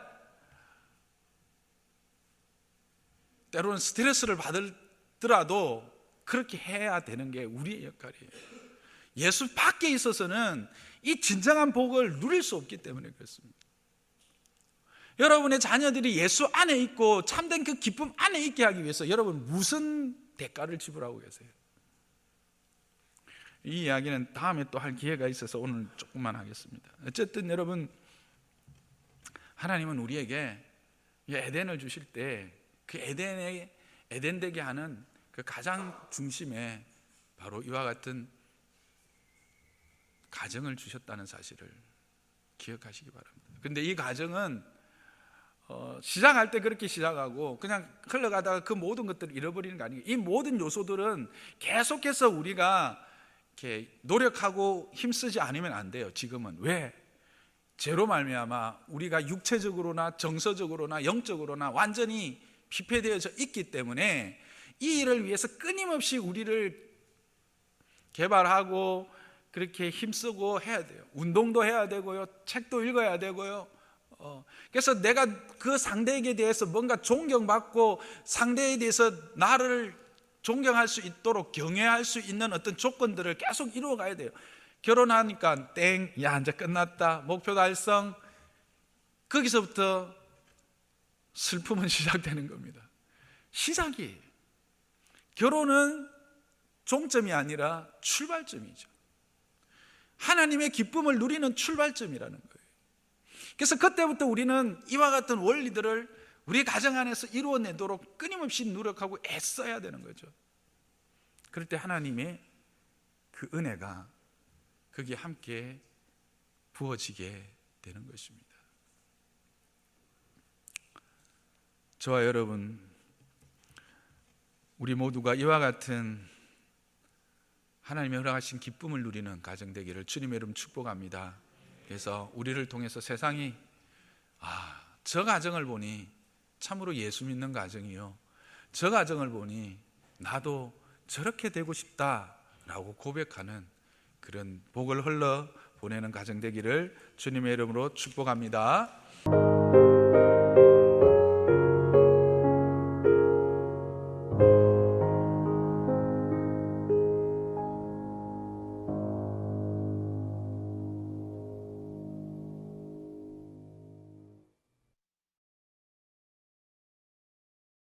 때로는 스트레스를 받더라도 그렇게 해야 되는 게 우리의 역할이에요. 예수 밖에 있어서는 이 진정한 복을 누릴 수 없기 때문에 그렇습니다. 여러분의 자녀들이 예수 안에 있고 참된 그 기쁨 안에 있게 하기 위해서 여러분 무슨 대가를 지불하고 계세요? 이 이야기는 다음에 또 할 기회가 있어서 오늘 조금만 하겠습니다. 어쨌든 여러분, 하나님은 우리에게 에덴을 주실 때 그 에덴 되게 하는 그 가장 중심에 바로 이와 같은 가정을 주셨다는 사실을 기억하시기 바랍니다. 그런데 이 가정은 시작할 때 그렇게 시작하고 그냥 흘러가다가 그 모든 것들을 잃어버리는 거 아니에요. 이 모든 요소들은 계속해서 우리가 이렇게 노력하고 힘쓰지 않으면 안 돼요. 지금은 왜? 죄로 말미암아 우리가 육체적으로나 정서적으로나 영적으로나 완전히 피폐되어져 있기 때문에 이 일을 위해서 끊임없이 우리를 개발하고 그렇게 힘쓰고 해야 돼요. 운동도 해야 되고요, 책도 읽어야 되고요. 그래서 내가 그 상대에게 대해서 뭔가 존경받고 상대에 대해서 나를 존경할 수 있도록 경외할 수 있는 어떤 조건들을 계속 이루어 가야 돼요. 결혼하니까 땡, 야 이제 끝났다, 목표 달성. 거기서부터 슬픔은 시작되는 겁니다. 시작이에요. 결혼은 종점이 아니라 출발점이죠. 하나님의 기쁨을 누리는 출발점이라는 거예요. 그래서 그때부터 우리는 이와 같은 원리들을 우리 가정 안에서 이루어내도록 끊임없이 노력하고 애써야 되는 거죠. 그럴 때 하나님의 그 은혜가 거기에 함께 부어지게 되는 것입니다. 저와 여러분, 우리 모두가 이와 같은 하나님의 허락하신 기쁨을 누리는 가정 되기를 주님의 이름 축복합니다. 그래서 우리를 통해서 세상이 저 가정을 보니 참으로 예수 믿는 가정이요, 저 가정을 보니 나도 저렇게 되고 싶다라고 고백하는 그런 복을 흘러 보내는 가정 되기를 주님의 이름으로 축복합니다.